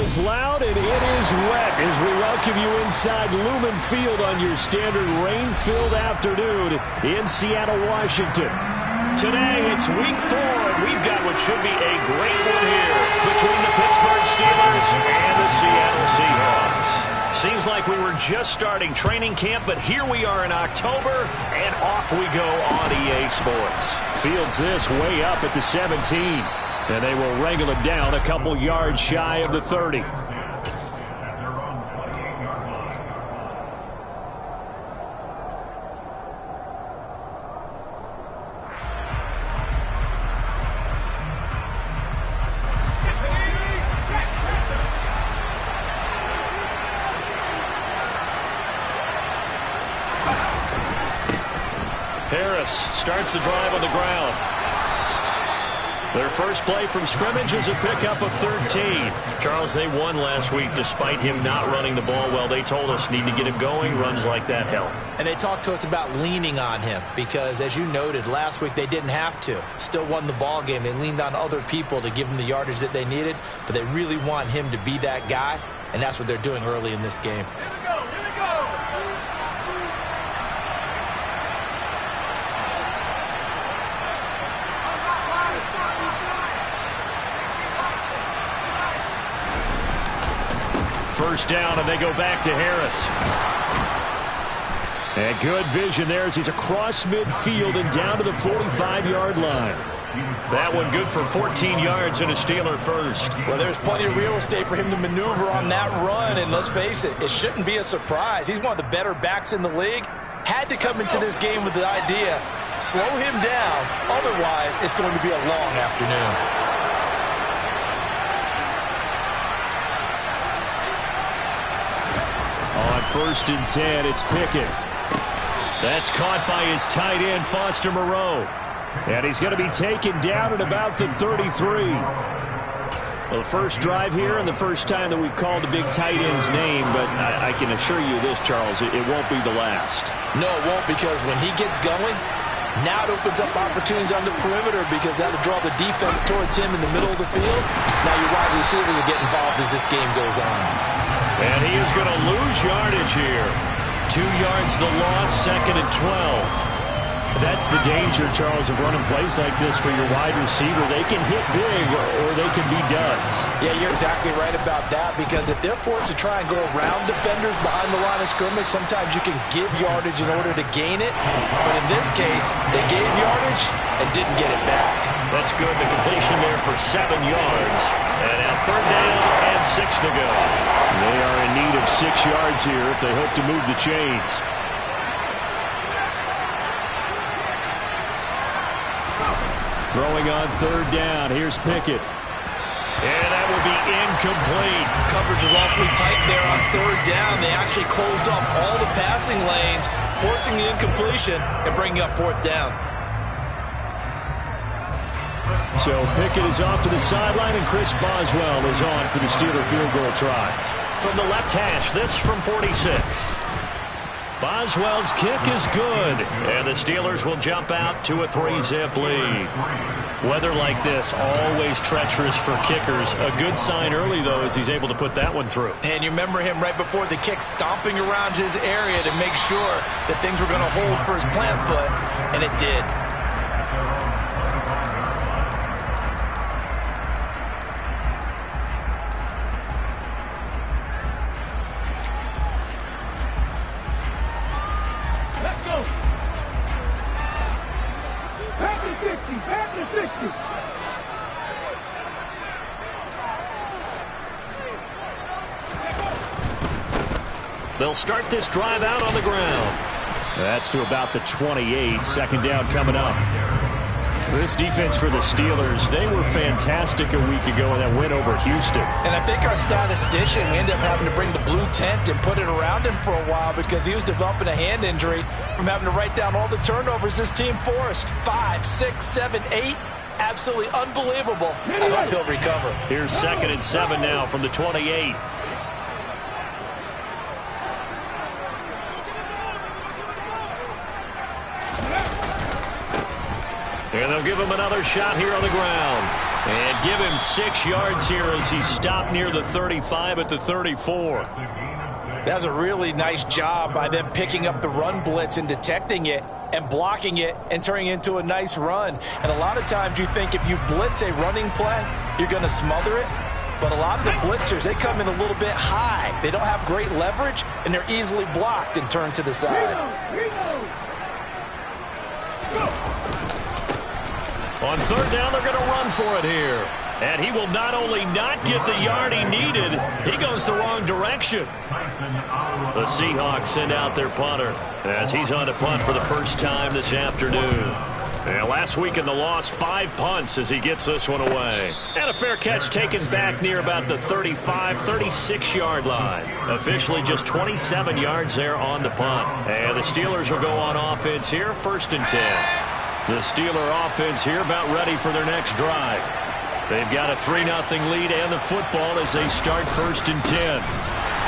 is loud and it is wet as we welcome you inside Lumen Field on your standard rain-filled afternoon in Seattle, Washington. Today it's week 4 and we've got what should be a great one here between the Pittsburgh Steelers and the Seattle Seahawks. Seems like we were just starting training camp, but here we are in October and off we go on EA Sports. Fields this way up at the 17. And they will wrangle it down a couple yards shy of the 30. Harris starts the drive on the ground. Their first play from scrimmage is a pickup of 13. Charles, they won last week despite him not running the ball well. They told us need to get him going. Runs like that help. And they talked to us about leaning on him because, as you noted, last week they didn't have to. Still won the ball game. They leaned on other people to give them the yardage that they needed, but they really want him to be that guy, and that's what they're doing early in this game. First down, and they go back to Harris. And good vision there as he's across midfield and down to the 45-yard line. That one good for 14 yards and a Steeler first. Well, there's plenty of real estate for him to maneuver on that run, and let's face it, it shouldn't be a surprise. He's one of the better backs in the league. Had to come into this game with the idea, slow him down, otherwise it's going to be a long afternoon. On 1st and 10, it's Pickett. That's caught by his tight end, Foster Moreau. And he's going to be taken down at about the 33. Well, the first drive here and the first time that we've called a big tight end's name, but I can assure you this, Charles, it won't be the last. No, it won't, because when he gets going, now it opens up opportunities on the perimeter because that'll draw the defense towards him in the middle of the field. Now your wide receivers will get involved as this game goes on. And he is going to lose yardage here. 2 yards the loss, 2nd and 12. That's the danger, Charles, of running plays like this for your wide receiver. They can hit big or they can be duds. Yeah, you're exactly right about that, because if they're forced to try and go around defenders behind the line of scrimmage, sometimes you can give yardage in order to gain it. But in this case, they gave yardage and didn't get it back. That's good. The completion there for 7 yards. And at 3rd down and 6 to go. They are in need of 6 yards here if they hope to move the chains. Throwing on 3rd down. Here's Pickett. And that will be incomplete. Coverage is awfully tight there on 3rd down. They actually closed off all the passing lanes, forcing the incompletion and bringing up 4th down. So Pickett is off to the sideline, and Chris Boswell is on for the Steeler field goal try. From the left hash, this from 46. Boswell's kick is good, and the Steelers will jump out to a 3-zip lead. Weather like this, always treacherous for kickers. A good sign early, though, as he's able to put that one through. And you remember him right before the kick stomping around his area to make sure that things were going to hold for his plant foot, and it did. They'll start this drive out on the ground. That's to about the 28. 2nd down coming up. This defense for the Steelers, they were fantastic a week ago in that win over Houston. And I think our statistician, we ended up having to bring the blue tent and put it around him for a while because he was developing a hand injury from having to write down all the turnovers this team forced. 5, 6, 7, 8. Absolutely unbelievable. I hope he'll recover. Here's 2nd and 7 now from the 28. And they'll give him another shot here on the ground. And give him 6 yards here as he stopped near the 35 at the 34. That was a really nice job by them picking up the run blitz and detecting it and blocking it and turning it into a nice run. And a lot of times you think if you blitz a running play, you're going to smother it. But a lot of the blitzers, they come in a little bit high. They don't have great leverage, and they're easily blocked and turned to the side. On third down, they're going to run for it here. And he will not only not get the yard he needed, he goes the wrong direction. The Seahawks send out their punter as he's on to punt for the first time this afternoon. And last week in the loss, 5 punts as he gets this one away. And a fair catch taken back near about the 35, 36-yard line. Officially just 27 yards there on the punt. And the Steelers will go on offense here, 1st and 10. The Steeler offense here about ready for their next drive. They've got a 3-0 lead and the football as they start 1st and 10.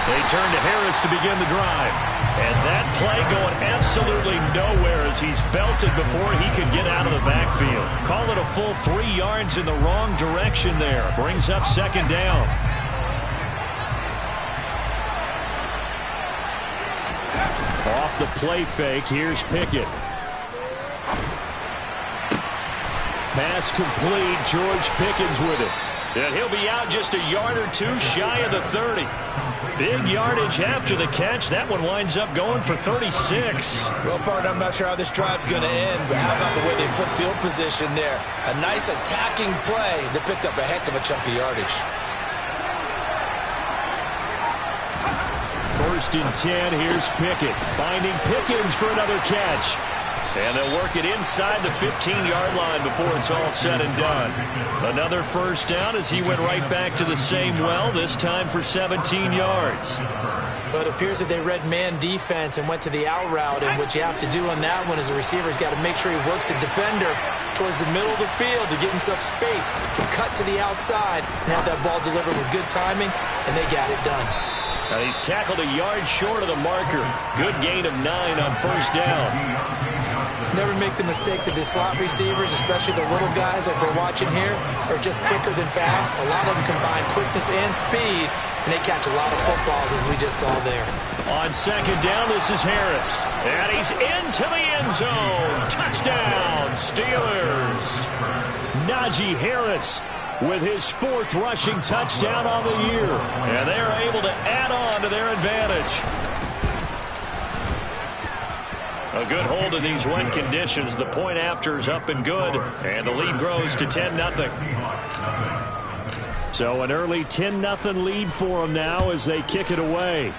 They turn to Harris to begin the drive. And that play going absolutely nowhere as he's belted before he could get out of the backfield. Call it a full 3 yards in the wrong direction there. Brings up 2nd down. Off the play fake, here's Pickett. Pass complete, George Pickens with it. And he'll be out just a yard or 2 shy of the 30. Big yardage after the catch. That one winds up going for 36. Well, partner, I'm not sure how this drive's going to end, but how about the way they flip field position there? A nice attacking play that picked up a heck of a chunk of yardage. 1st and 10, here's Pickett. Finding Pickens for another catch. And they'll work it inside the 15-yard line before it's all said and done. Another 1st down as he went right back to the same well, this time for 17 yards. But it appears that they read man defense and went to the out route. And what you have to do on that one is the receiver's got to make sure he works the defender towards the middle of the field to give himself space to cut to the outside and have that ball delivered with good timing, and they got it done. And he's tackled a yard short of the marker. Good gain of 9 on 1st down. Never make the mistake that the slot receivers, especially the little guys like we're watching here, are just quicker than fast. A lot of them combine quickness and speed, and they catch a lot of footballs, as we just saw there. On 2nd down, this is Harris. And he's into the end zone. Touchdown, Steelers. Najee Harris with his 4th rushing touchdown on the year. And they're able to add on to their advantage. A good hold in these wet conditions. The point after is up and good. And the lead grows to 10-0. So an early 10-0 lead for them now as they kick it away.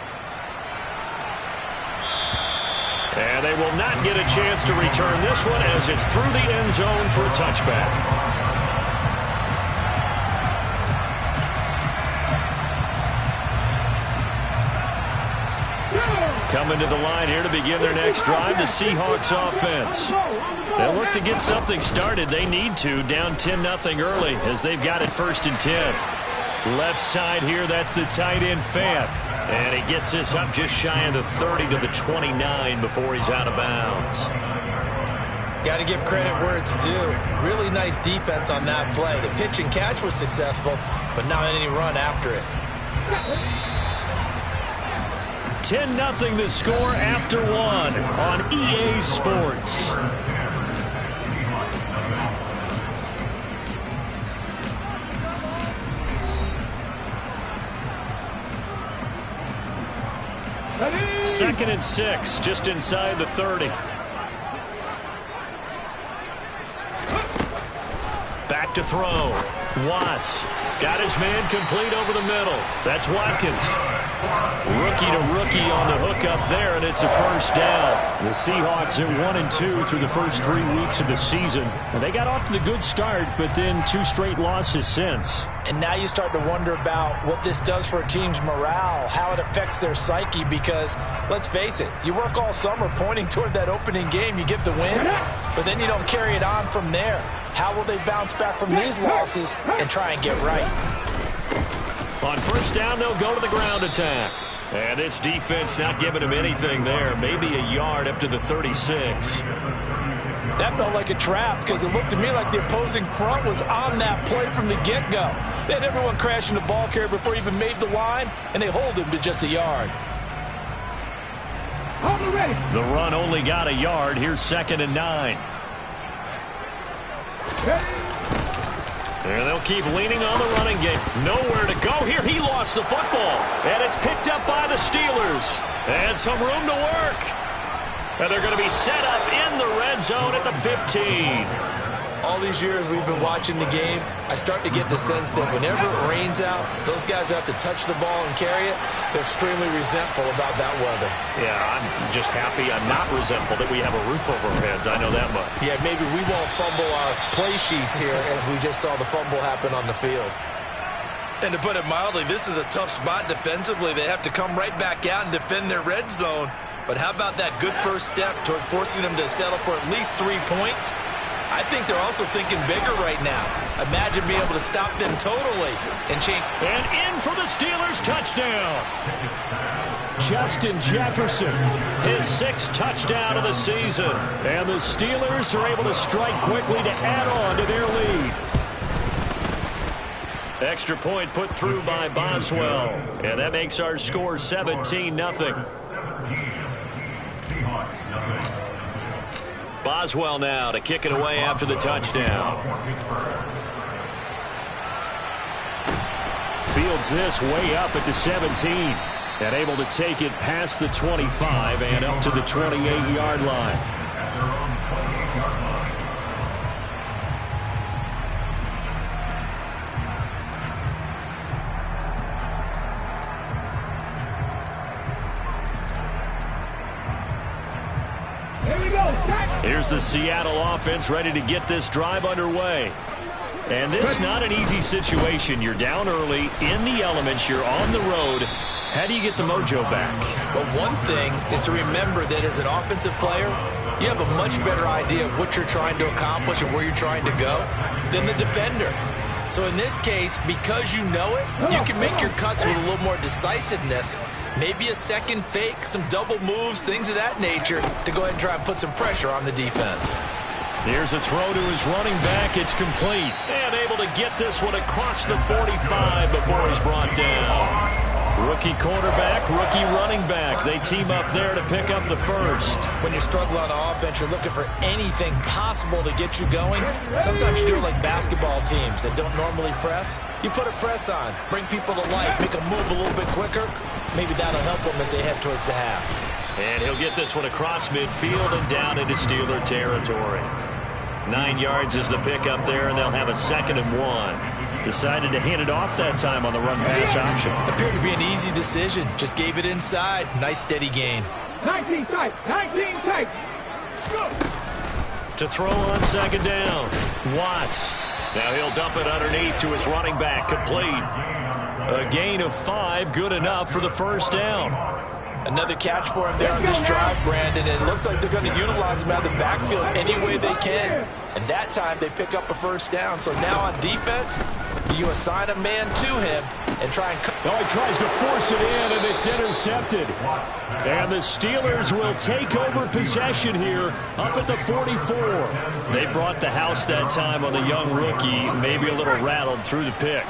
And they will not get a chance to return this one as it's through the end zone for a touchback. Coming to the line here to begin their next drive, the Seahawks offense. They'll look to get something started. They need to, down 10-0 early as they've got it 1st and 10. Left side here, that's the tight end Fant. And he gets this up just shy of the 30 to the 29 before he's out of bounds. Got to give credit where it's due. Really nice defense on that play. The pitch and catch was successful, but not any run after it. 10-0 the score after 1 on EA Sports. Second and 6, just inside the 30. Back to throw. Watts got his man complete over the middle. That's Watkins. Rookie to rookie on the hook up there, and it's a 1st down. The Seahawks are 1-2 through the first 3 weeks of the season. And they got off to the good start, but then 2 straight losses since. And now you start to wonder about what this does for a team's morale, how it affects their psyche, because let's face it, you work all summer pointing toward that opening game, you get the win, but then you don't carry it on from there. How will they bounce back from these losses and try and get right? On 1st down, they'll go to the ground attack. And this defense not giving him anything there. Maybe a yard up to the 36. That felt like a trap because it looked to me like the opposing front was on that play from the get-go. They had everyone crashing the ball carrier before he even made the line, and they hold him to just a yard. The run only got a yard. Here's 2nd and 9. And they'll keep leaning on the running game. Nowhere to go here. He lost the football. And it's picked up by the Steelers. And some room to work. And they're going to be set up in the red zone at the 15. All these years we've been watching the game, I start to get the sense that whenever it rains out, those guys who have to touch the ball and carry it, they're extremely resentful about that weather. Yeah, I'm just happy I'm not resentful that we have a roof over our heads. I know that much. Yeah, maybe we won't fumble our play sheets here as we just saw the fumble happen on the field. And to put it mildly, this is a tough spot defensively. They have to come right back out and defend their red zone. But how about that good first step towards forcing them to settle for at least 3 points? I think they're also thinking bigger right now. Imagine being able to stop them totally and change. And in for the Steelers touchdown. Justin Jefferson, his 6th touchdown of the season. And the Steelers are able to strike quickly to add on to their lead. Extra point put through by Boswell. And that makes our score 17-0. Boswell now to kick it away after the touchdown. Fields this way up at the 17. And able to take it past the 25 and up to the 28-yard line. Here's the Seattle offense ready to get this drive underway. And this is not an easy situation. You're down early, in the elements, you're on the road. How do you get the mojo back? Well, one thing is to remember that as an offensive player, you have a much better idea of what you're trying to accomplish and where you're trying to go than the defender. So in this case, because you know it, you can make your cuts with a little more decisiveness. Maybe a second fake, some double moves, things of that nature to go ahead and try and put some pressure on the defense. Here's a throw to his running back. It's complete. And able to get this one across the 45 before he's brought down. Rookie quarterback, rookie running back. They team up there to pick up the first. When you struggle on offense, you're looking for anything possible to get you going. Sometimes you do it like basketball teams that don't normally press. You put a press on, bring people to life, make them move a little bit quicker. Maybe that'll help them as they head towards the half. And he'll get this one across midfield and down into Steeler territory. 9 yards is the pickup there, and they'll have a 2nd and 1. Decided to hand it off that time on the run-pass option. Appeared to be an easy decision. Just gave it inside. Nice steady gain. 19 tight. 19 tight. Go. To throw on 2nd down. Watts. Now he'll dump it underneath to his running back. Complete. A gain of 5. Good enough for the first down. Another catch for him there on this drive, Brandon. And it looks like they're going to utilize him out of the backfield any way they can. And that time they pick up a first down. So now on defense, you assign a man to him and try and cut. Oh, he tries to force it in, and it's intercepted. And the Steelers will take over possession here up at the 44. They brought the house that time on the young rookie, maybe a little rattled through the pick.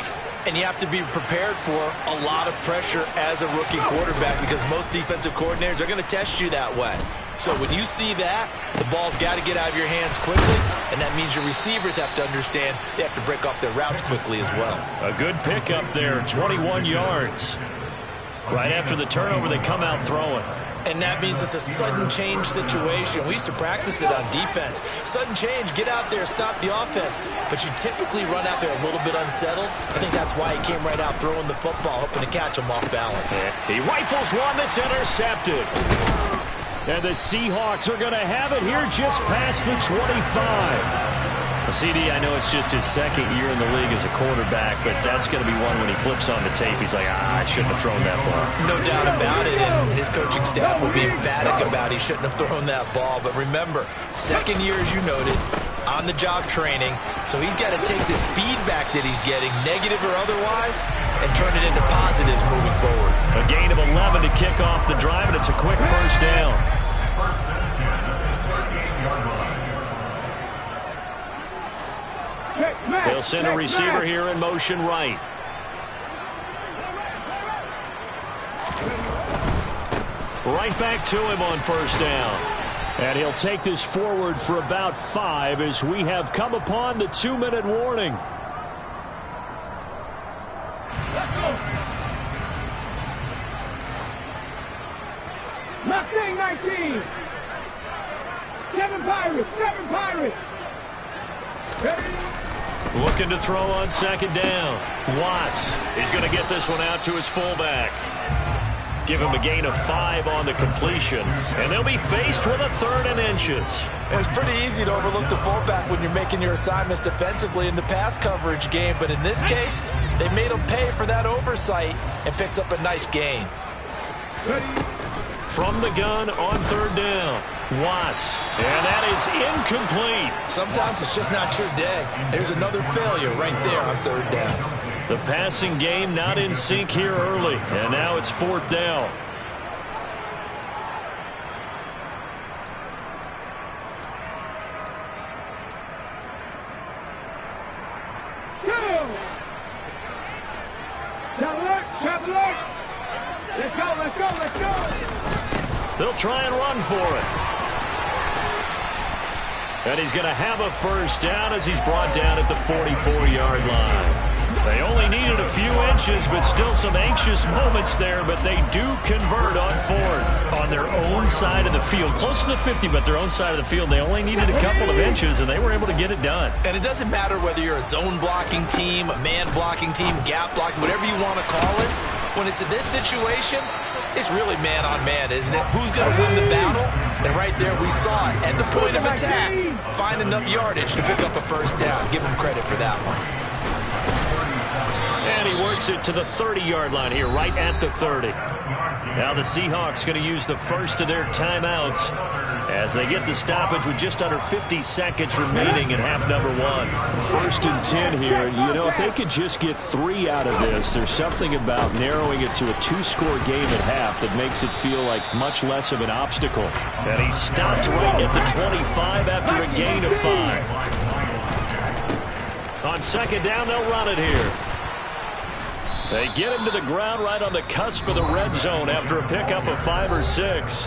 And you have to be prepared for a lot of pressure as a rookie quarterback because most defensive coordinators are going to test you that way. So when you see that, the ball's got to get out of your hands quickly, and that means your receivers have to understand they have to break off their routes quickly as well. A good pickup there, 21 yards. Right after the turnover, they come out throwing. And that means it's a sudden change situation. We used to practice it on defense. Sudden change, get out there, stop the offense. But you typically run out there a little bit unsettled. I think that's why he came right out throwing the football, hoping to catch him off balance. He rifles one that's intercepted. And the Seahawks are going to have it here just past the 25. CD, I know it's just his 2nd year in the league as a quarterback, but that's going to be one when he flips on the tape. He's like, I shouldn't have thrown that ball. No doubt about it, and his coaching staff will be emphatic about he shouldn't have thrown that ball. But remember, 2nd year, as you noted, on-the-job training, so he's got to take this feedback that he's getting, negative or otherwise, and turn it into positives moving forward. A gain of 11 to kick off the drive, and it's a quick first down. They'll send a receiver here in motion right. Right back to him on first down. And he'll take this forward for about 5 as we have come upon the 2-minute warning. Mustang 19. 7 Pirates. 7 Pirates. Looking to throw on second down. Watts is going to get this one out to his fullback. Give him a gain of 5 on the completion. And they'll be faced with a 3rd and inches. It's pretty easy to overlook the fullback when you're making your assignments defensively in the pass coverage game. But in this case, they made him pay for that oversight and picks up a nice gain. From the gun on 3rd down. Watts. And that is incomplete. Sometimes it's just not your day. There's another failure right there on 3rd down. The passing game not in sync here early. And now it's 4th down. Trap alert. Let's go, let's go, let's go. They'll try and run for it. And he's going to have a first down as he's brought down at the 44-yard line. They only needed a few inches, but still some anxious moments there, but they do convert on 4th on their own side of the field. Close to the 50, but their own side of the field. They only needed a couple of inches, and they were able to get it done. And it doesn't matter whether you're a zone blocking team, a man blocking team, gap blocking, whatever you want to call it. When it's in this situation, it's really man-on-man, isn't it? Who's going to win the battle? And right there we saw it. At the point of attack, find enough yardage to pick up a first down. Give him credit for that one. And he works it to the 30-yard line here, right at the 30. Now the Seahawks going to use the first of their timeouts as they get the stoppage with just under 50 seconds remaining in half number 1. 1st and 10 here. You know, if they could just get 3 out of this, there's something about narrowing it to a 2-score game at half that makes it feel like much less of an obstacle. And he stopped right at the 25 after a gain of 5. On second down, they'll run it here. They get him to the ground right on the cusp of the red zone after a pickup of 5 or 6.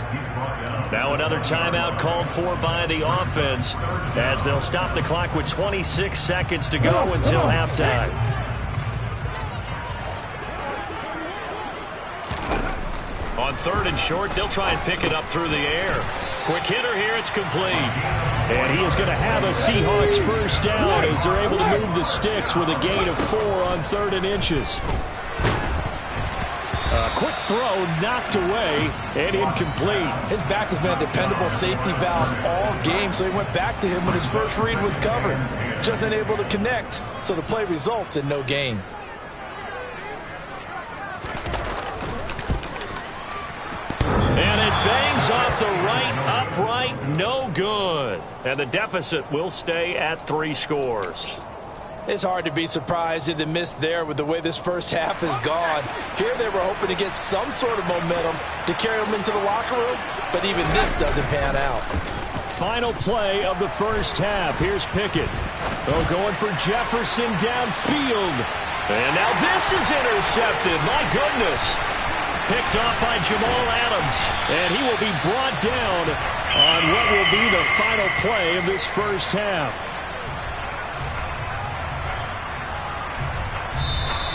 Now another timeout called for by the offense as they'll stop the clock with 26 seconds to go until halftime. On 3rd and short, they'll try and pick it up through the air. Quick hitter here, it's complete. And he is going to have a Seahawks first down as they're able to move the sticks with a gain of 4 on 3rd and inches. A quick throw knocked away and incomplete. His back has been a dependable safety valve all game, so he went back to him when his first read was covered. Just unable to connect, so the play results in no gain. And it bangs off the right upright, no good. And the deficit will stay at 3 scores. It's hard to be surprised in the miss there with the way this first half has gone. Here they were hoping to get some sort of momentum to carry them into the locker room, but even this doesn't pan out. Final play of the first half. Here's Pickett. Oh, going for Jefferson downfield. And now this is intercepted. My goodness. Picked off by Jamal Adams. And he will be brought down on what will be the final play of this first half.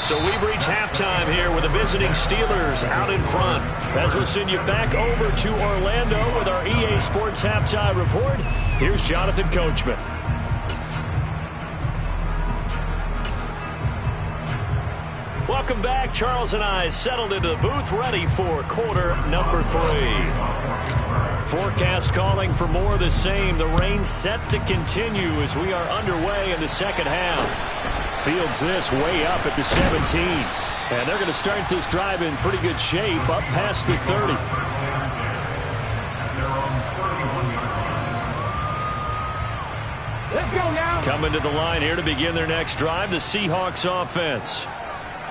So we've reached halftime here with the visiting Steelers out in front. As we'll send you back over to Orlando with our EA Sports Halftime Report, here's Jonathan Coachman. Welcome back. Charles and I settled into the booth ready for quarter number 3. Forecast calling for more of the same. The rain set to continue as we are underway in the second half. Fields this way up at the 17. And they're going to start this drive in pretty good shape up past the 30. Let's go now. Coming to the line here to begin their next drive, the Seahawks offense.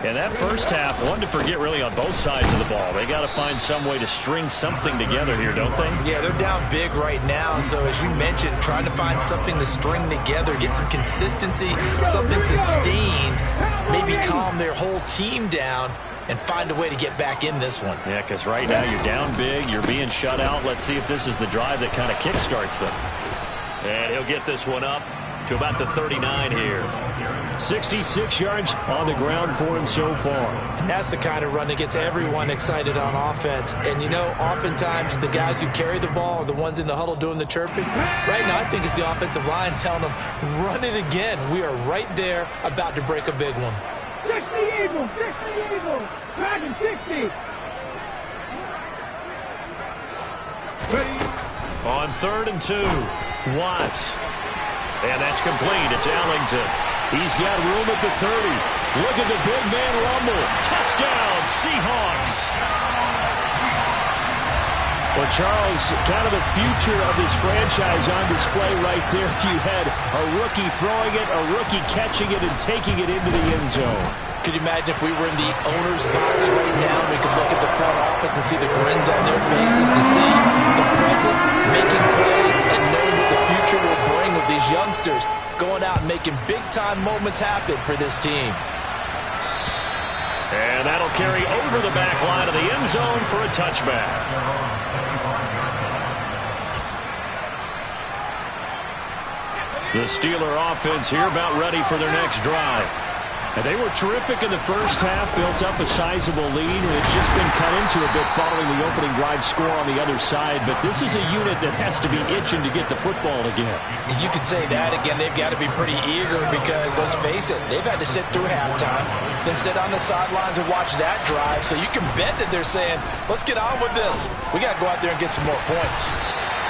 And that first half, one to forget really on both sides of the ball. They got to find some way to string something together here, don't they? Yeah, they're down big right now. So as you mentioned, trying to find something to string together, get some consistency, something sustained, maybe calm their whole team down and find a way to get back in this one. Yeah, because right now you're down big, you're being shut out. Let's see if this is the drive that kind of kickstarts them. And he'll get this one up to about the 39 here. 66 yards on the ground for him so far. And that's the kind of run that gets everyone excited on offense. And, you know, oftentimes the guys who carry the ball are the ones in the huddle doing the chirping. Right now, I think it's the offensive line telling them, run it again. We are right there about to break a big one. 60 Eagles, 60 Eagles. Dragon 60. Ready? On 3rd and 2, Watts. And that's complete. It's Ellington. He's got room at the 30. Look at the big man rumble. Touchdown, Seahawks. Well, Charles, kind of the future of this franchise on display right there. You had a rookie throwing it, a rookie catching it, and taking it into the end zone. Could you imagine if we were in the owner's box right now, we could look at the front office and see the grins on their faces to see the present, making plays, and knowing what the future will bring with these youngsters going out and making big-time moments happen for this team. And that'll carry over the back line of the end zone for a touchback. The Steeler offense here about ready for their next drive. And they were terrific in the first half, built up a sizable lead, and it's just been cut into a bit following the opening drive score on the other side. But this is a unit that has to be itching to get the football again. You could say that again. They've got to be pretty eager because, let's face it, they've had to sit through halftime, then sit on the sidelines and watch that drive. So you can bet that they're saying, let's get on with this. We got to go out there and get some more points.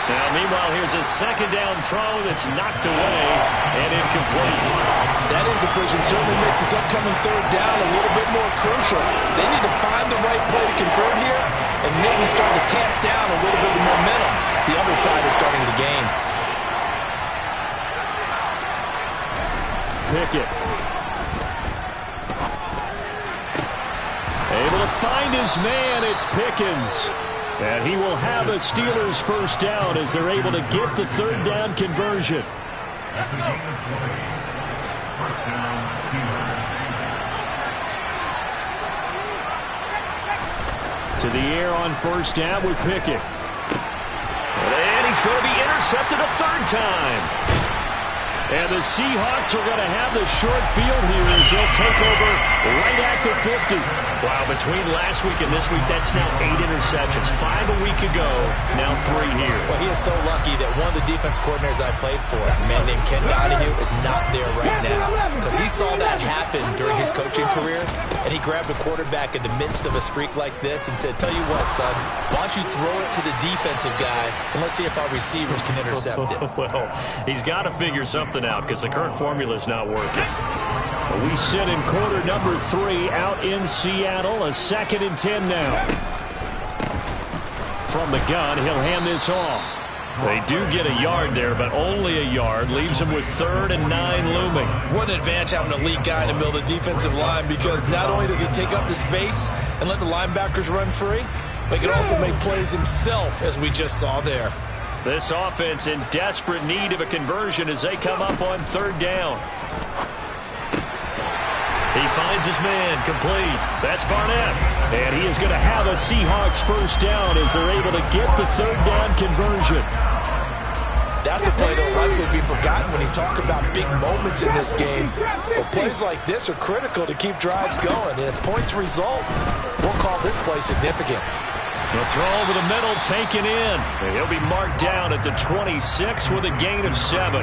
Now, meanwhile, here's a second down throw that's knocked away and incomplete. That incompletion certainly makes this upcoming 3rd down a little bit more crucial. They need to find the right play to convert here and maybe start to tamp down a little bit of momentum. The other side is starting to gain. Pickett. Able to find his man. It's Pickens. And he will have a Steelers first down as they're able to get the 3rd down conversion. That's a gain of 20. First down, Steelers. To the air on 1st down with Pickett. And he's going to be intercepted a 3rd time. And the Seahawks are going to have the short field here as they'll take over right at the 50. Wow, between last week and this week, that's now 8 interceptions. 5 a week ago, now 3 here. Well, he is so lucky that one of the defense coordinators I played for, a man named Ken Donahue, is not there right now. Because he saw that happen during his coaching career, and he grabbed a quarterback in the midst of a streak like this and said, tell you what, son, why don't you throw it to the defensive guys, and let's see if our receivers can intercept it. Well, he's got to figure something out because the current formula is not working. We sit in quarter number 3 out in Seattle. A 2nd and 10 now. From the gun, he'll hand this off. They do get a yard there, but only a yard. Leaves them with 3rd and 9 looming. What an advantage having an elite guy in the middle of the defensive line, because not only does he take up the space and let the linebackers run free, but he can also make plays himself, as we just saw there. This offense in desperate need of a conversion as they come up on 3rd down. He finds his man, complete. That's Barnett. And he is going to have a Seahawks first down as they're able to get the 3rd down conversion. That's a play that will likely be forgotten when you talk about big moments in this game. But plays like this are critical to keep drives going. And if points result, we'll call this play significant. The throw over the middle, taken in. And he'll be marked down at the 26 with a gain of 7.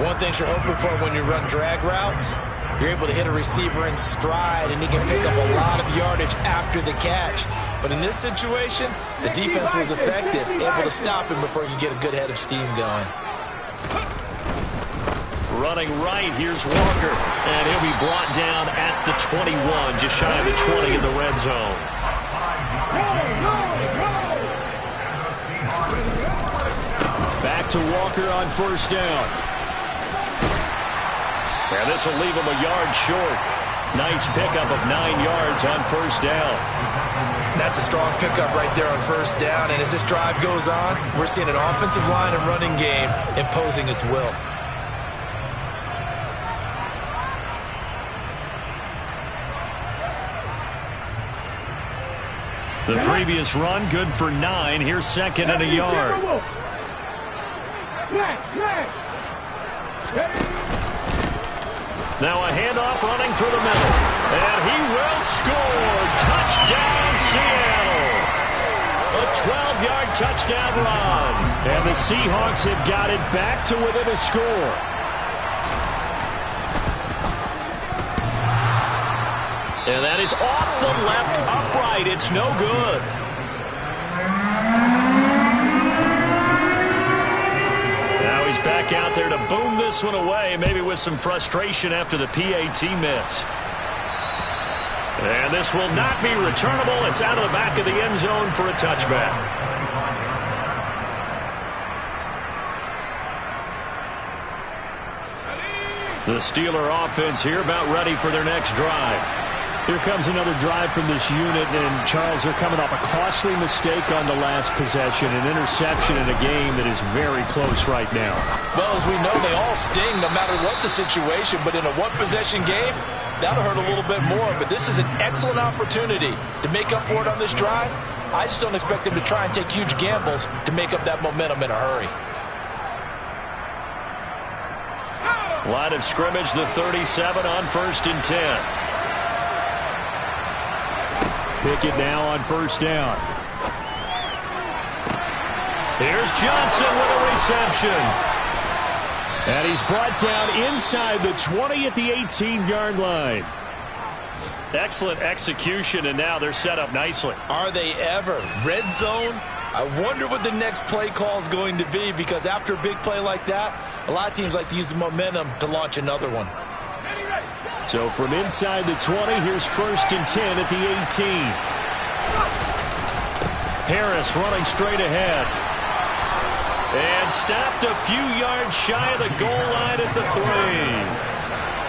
One thing you're hoping for when you run drag routes, you're able to hit a receiver in stride, and he can pick up a lot of yardage after the catch. But in this situation, the defense was effective, able to stop him before you get a good head of steam going. Running right, here's Walker. And he'll be brought down at the 21, just shy of the 20 in the red zone. Back to Walker on 1st down. And this will leave him a yard short. Nice pickup of 9 yards on first down. That's a strong pickup right there on first down. And as this drive goes on, we're seeing an offensive line and running game imposing its will. The previous run, good for 9. Here's second and a yard. Now a handoff running through the middle. And he will score. Touchdown, Seattle. A 12-yard touchdown run. And the Seahawks have got it back to within a score. And that is off the left upright. It's no good. Now he's back out there to boom this one away, maybe with some frustration after the PAT miss. And this will not be returnable. It's out of the back of the end zone for a touchback. The Steeler offense here about ready for their next drive. Here comes another drive from this unit, and Charles, they're coming off a costly mistake on the last possession, an interception in a game that is very close right now. Well, as we know, they all sting no matter what the situation, but in a one-possession game, that'll hurt a little bit more. But this is an excellent opportunity to make up for it on this drive. I just don't expect them to try and take huge gambles to make up that momentum in a hurry. Line of scrimmage, the 37 on 1st and 10. Pickett now on first down. Here's Johnson with a reception. And he's brought down inside the 20 at the 18-yard line. Excellent execution, and now they're set up nicely. Are they ever? Red zone? I wonder what the next play call is going to be, because after a big play like that, a lot of teams like to use the momentum to launch another one. So from inside the 20, here's 1st and 10 at the 18. Harris running straight ahead. And stopped a few yards shy of the goal line at the 3.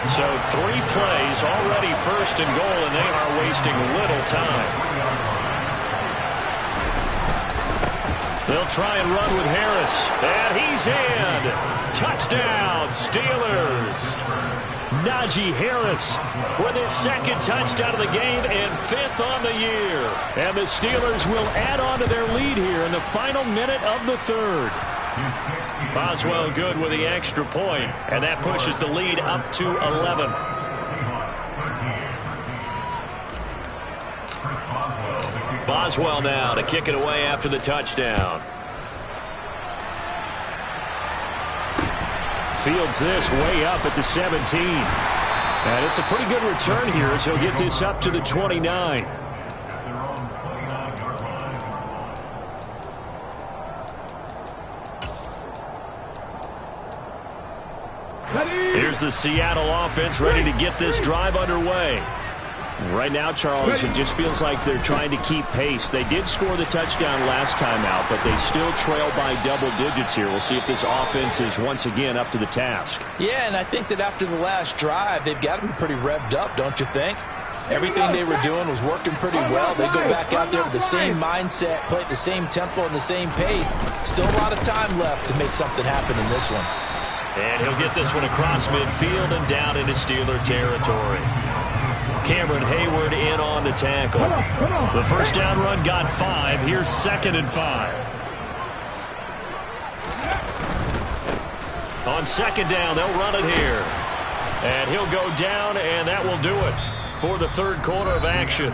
So 3 plays already 1st and goal, and they are wasting little time. They'll try and run with Harris. And he's in. Touchdown, Steelers. Najee Harris with his 2nd touchdown of the game and 5th on the year. And the Steelers will add on to their lead here in the final minute of the 3rd. Boswell good with the extra point, and that pushes the lead up to 11. Boswell now to kick it away after the touchdown. Fields this way up at the 17. And it's a pretty good return here as he'll get this up to the 29. Here's the Seattle offense ready to get this drive underway. Right now, Charles, it just feels like they're trying to keep pace. They did score the touchdown last time out, but they still trail by double digits here. We'll see if this offense is once again up to the task. Yeah, and I think that after the last drive, they've got to be pretty revved up, don't you think? Everything they were doing was working pretty well. They go back out there with the same mindset, play at the same tempo and the same pace. Still a lot of time left to make something happen in this one. And he'll get this one across midfield and down into Steeler territory. Cameron Hayward in on the tackle. The first down run got 5. Here's 2nd and 5. On 2nd down, they'll run it here. And he'll go down, and that will do it for the 3rd quarter of action.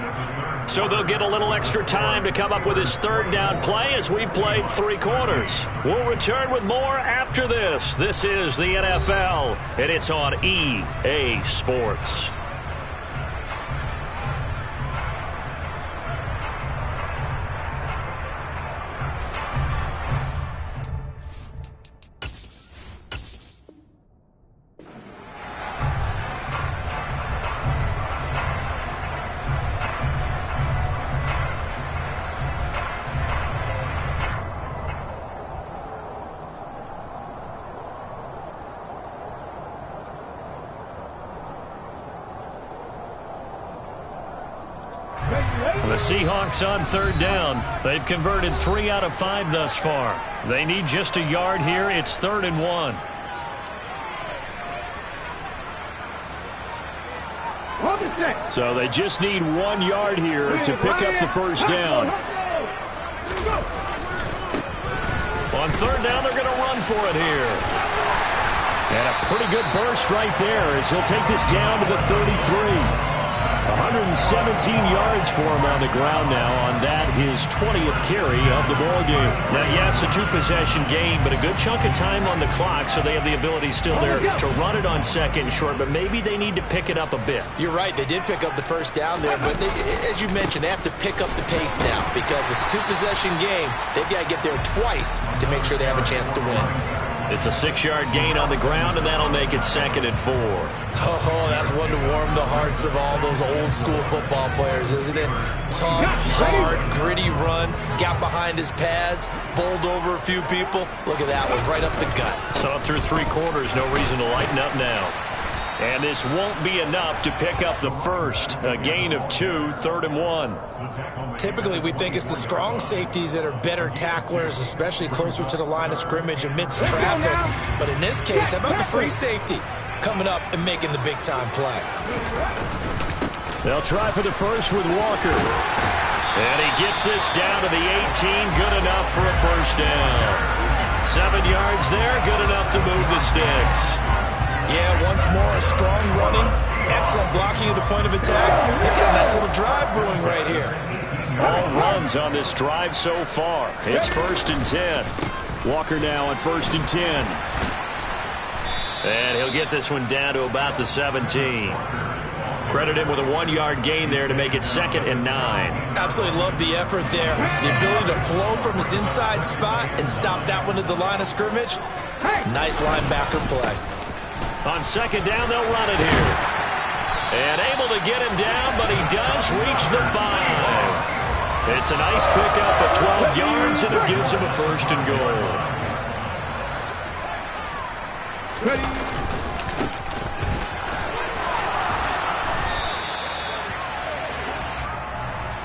So they'll get a little extra time to come up with his 3rd down play as we've played 3 quarters. We'll return with more after this. This is the NFL, and it's on EA Sports. The Seahawks on third down. They've converted 3 out of 5 thus far. They need just a yard here. It's 3rd and 1. So they just need 1 yard here to pick up the first down. On third down, they're going to run for it here. And a pretty good burst right there as he'll take this down to the 33. 117 yards for him on the ground now on that, his 20th carry of the ball game. Now, yes, a 2-possession game, but a good chunk of time on the clock, so they have the ability still there to run it on second and short, but maybe they need to pick it up a bit. You're right. They did pick up the first down there, but as you mentioned, they have to pick up the pace now because it's a 2-possession game. They've got to get there twice to make sure they have a chance to win. It's a 6-yard gain on the ground, and that'll make it 2nd and 4. Oh, that's one to warm the hearts of all those old-school football players, isn't it? Tough, hard, gritty run, got behind his pads, bowled over a few people. Look at that one, right up the gut. So up through 3 quarters, no reason to lighten up now. And this won't be enough to pick up the first. A gain of 2, 3rd and 1. Typically, we think it's the strong safeties that are better tacklers, especially closer to the line of scrimmage amidst traffic. But in this case, how about the free safety coming up and making the big-time play? They'll try for the first with Walker. And he gets this down to the 18. Good enough for a first down. 7 yards there. Good enough to move the sticks. Yeah, once more, a strong running, excellent blocking at the point of attack. They've got a nice little drive brewing right here. All runs on this drive so far. It's 1st and 10. Walker now on 1st and 10. And he'll get this one down to about the 17. Credit him with a 1-yard gain there to make it 2nd and 9. Absolutely love the effort there. The ability to flow from his inside spot and stop that one at the line of scrimmage. Nice linebacker play. On 2nd down, they'll run it here. And able to get him down, but he does reach the 5. It's a nice pickup of 12 yards, and it gives him a 1st and goal.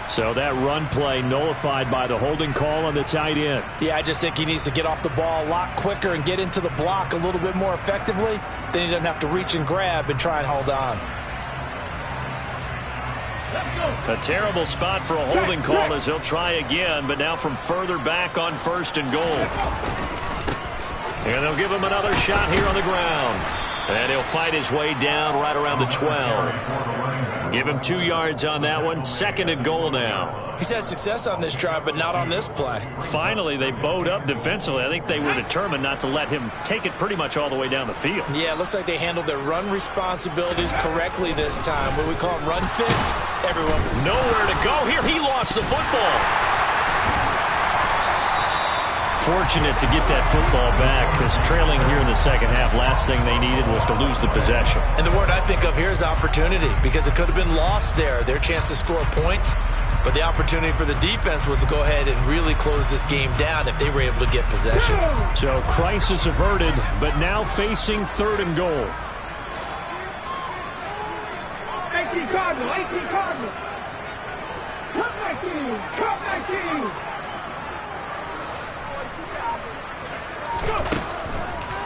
So that run play nullified by the holding call on the tight end. Yeah, I just think he needs to get off the ball a lot quicker and get into the block a little bit more effectively. Then he doesn't have to reach and grab and try and hold on. A terrible spot for a holding call as he'll try again, but now from further back on 1st and goal. And they'll give him another shot here on the ground. And he'll fight his way down right around the 12. Give him 2 yards on that one. 2nd and goal now. He's had success on this drive, but not on this play. Finally, they bowed up defensively. I think they were determined not to let him take it pretty much all the way down the field. Yeah, it looks like they handled their run responsibilities correctly this time. What we call them run fits. Everyone. Nowhere to go here. He lost the football. Fortunate to get that football back because trailing here in the second half, last thing they needed was to lose the possession. And the word I think of here is opportunity because it could have been lost there. Their chance to score points. But the opportunity for the defense was to go ahead and really close this game down if they were able to get possession. So crisis averted, but now facing 3rd and goal. 18 Cardinal, 18 Cardinal. Cut 19, cut 19.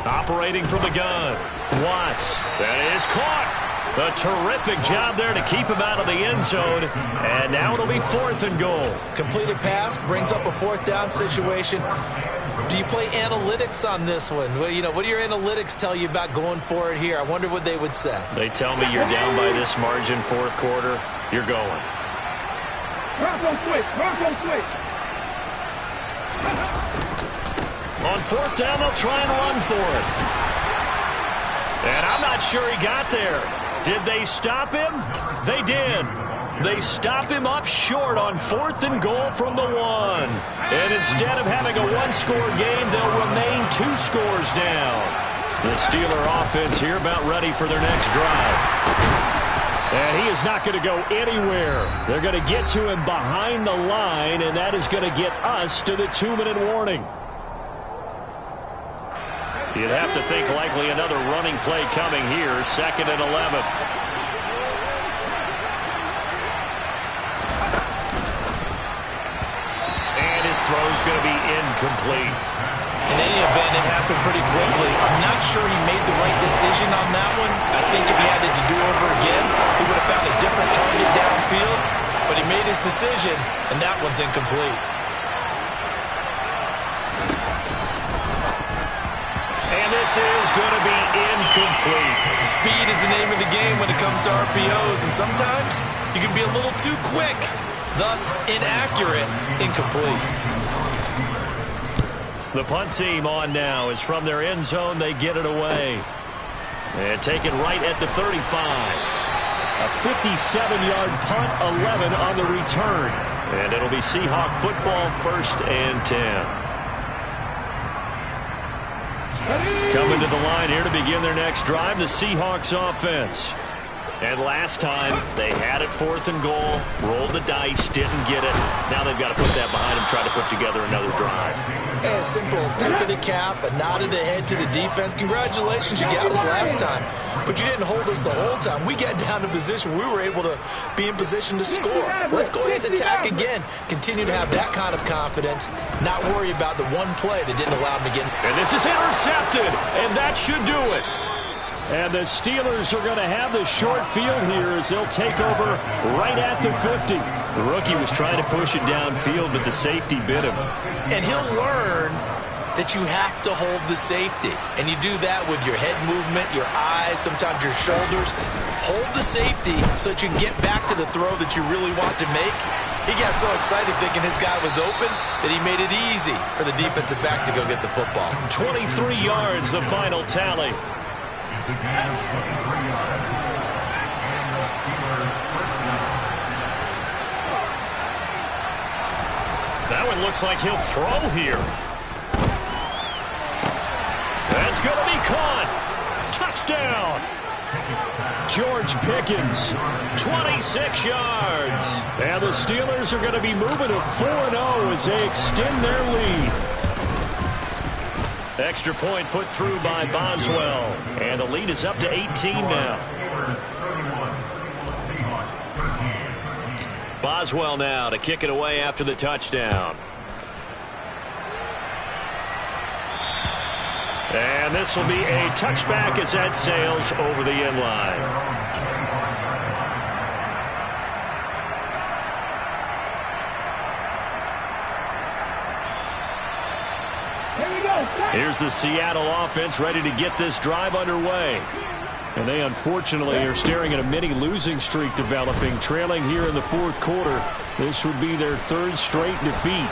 Operating from the gun. Watts. That is caught. A terrific job there to keep him out of the end zone. And now it'll be 4th and goal. Completed pass brings up a 4th down situation. Do you play analytics on this one? Well, you know, what do your analytics tell you about going for it here? I wonder what they would say. They tell me you're down by this margin 4th quarter. You're going. Bronco switch, Bronco switch. On 4th down, they'll try and run for it. And I'm not sure he got there. Did they stop him? They did. They stop him up short on 4th and goal from the 1. And instead of having a 1-score game, they'll remain 2 scores down. The Steeler offense here about ready for their next drive. And he is not going to go anywhere. They're going to get to him behind the line, and that is going to get us to the 2-minute warning. You'd have to think likely another running play coming here. 2nd and 11. throw's going to be incomplete. In any event, it happened pretty quickly. I'm not sure he made the right decision on that one. I think if he had it to do over again, he would have found a different target downfield. But he made his decision, and that one's incomplete. And this is going to be incomplete. Speed is the name of the game when it comes to RPOs, and sometimes you can be a little too quick. Thus, inaccurate, incomplete. The punt team on now is from their end zone. They get it away. And take it right at the 35. A 57-yard punt, 11 on the return. And it'll be Seahawk football, 1st and 10. Coming to the line here to begin their next drive, the Seahawks offense. And last time, they had it 4th and goal, rolled the dice, didn't get it. Now they've got to put that behind them, try to put together another drive. A simple tip of the cap, a nod of the head to the defense. Congratulations, you got us last time. But you didn't hold us the whole time. We got down to position. We were able to be in position to score. Let's go ahead and attack again. Continue to have that kind of confidence. Not worry about the one play that didn't allow them to get. And this is intercepted, and that should do it. And the Steelers are going to have the short field here as they'll take over right at the 50. The rookie was trying to push it downfield, but the safety bit him. And he'll learn that you have to hold the safety. And you do that with your head movement, your eyes, sometimes your shoulders. Hold the safety so that you can get back to the throw that you really want to make. He got so excited thinking his guy was open that he made it easy for the defensive back to go get the football. 23 yards, the final tally. That one looks like he'll throw here. That's going to be caught. Touchdown. George Pickens. 26 yards. And the Steelers are going to be moving to 4-0 as they extend their lead. Extra point put through by Boswell. And the lead is up to 18 now. Boswell now to kick it away after the touchdown. And this will be a touchback as that sails over the end line. Here's the Seattle offense ready to get this drive underway. And they unfortunately are staring at a mini losing streak developing, trailing here in the 4th quarter. This would be their 3rd straight defeat.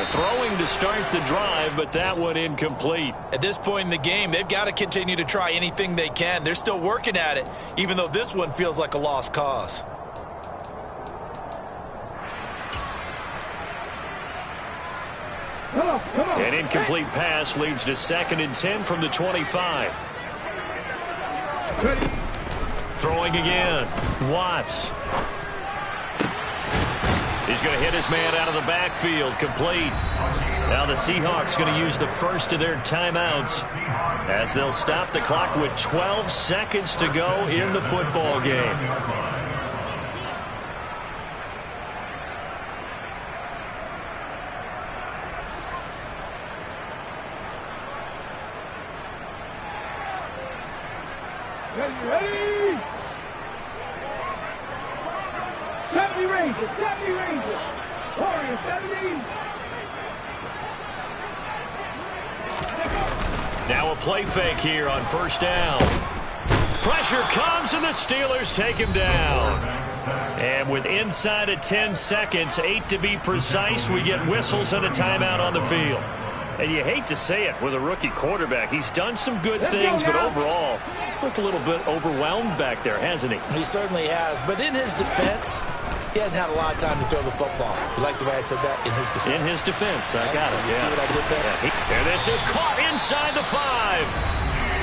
Throwing to start the drive, but that one incomplete. At this point in the game, they've got to continue to try anything they can. They're still working at it, even though this one feels like a lost cause. An incomplete pass leads to 2nd and 10 from the 25. Throwing again. Watts. He's going to hit his man out of the backfield. Complete. Now the Seahawks going to use the first of their timeouts as they'll stop the clock with 12 seconds to go in the football game. Ready? 70 Rangers, 70 Rangers. Warriors, 70. Now a play fake here on 1st down. Pressure comes and the Steelers take him down. And with inside of 10 seconds, 8 to be precise, we get whistles and a timeout on the field. And you hate to say it with a rookie quarterback. He's done some good things, but overall, looked a little bit overwhelmed back there, hasn't he? He certainly has. But in his defense, he hasn't had a lot of time to throw the football. You like the way I said that? In his defense. In his defense. I got it. You see what I did there? Yeah. And this is caught inside the 5.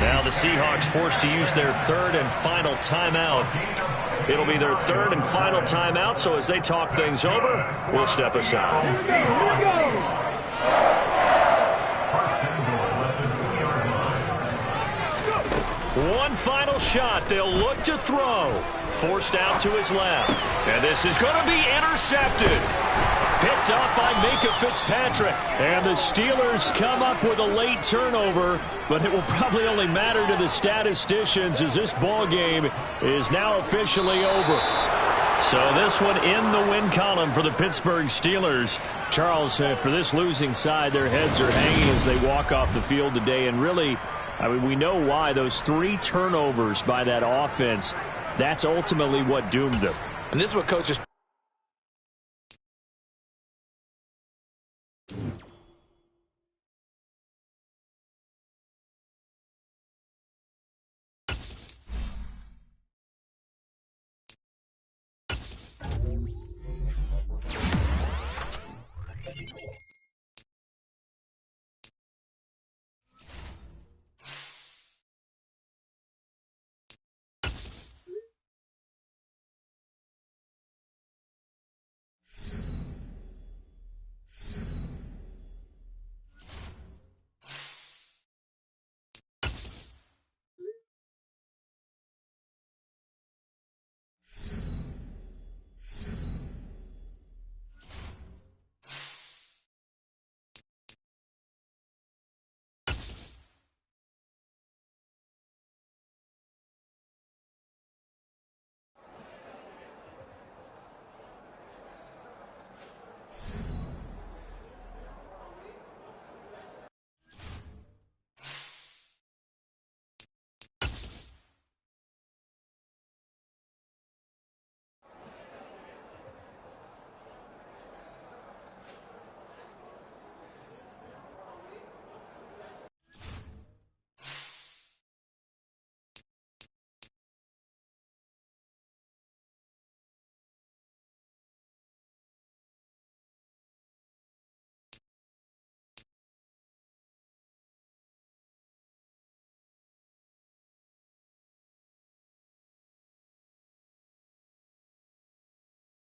Now the Seahawks forced to use their 3rd and final timeout. It'll be their 3rd and final timeout, so as they talk things over, we'll step aside. Here we go. One final shot. They'll look to throw. Forced out to his left. And this is going to be intercepted. Picked up by Minka Fitzpatrick. And the Steelers come up with a late turnover, but it will probably only matter to the statisticians as this ball game is now officially over. So this one in the win column for the Pittsburgh Steelers. Charles, for this losing side, their heads are hanging as they walk off the field today. And really, I mean, we know why. Those 3 turnovers by that offense, that's ultimately what doomed them. And this is what coaches...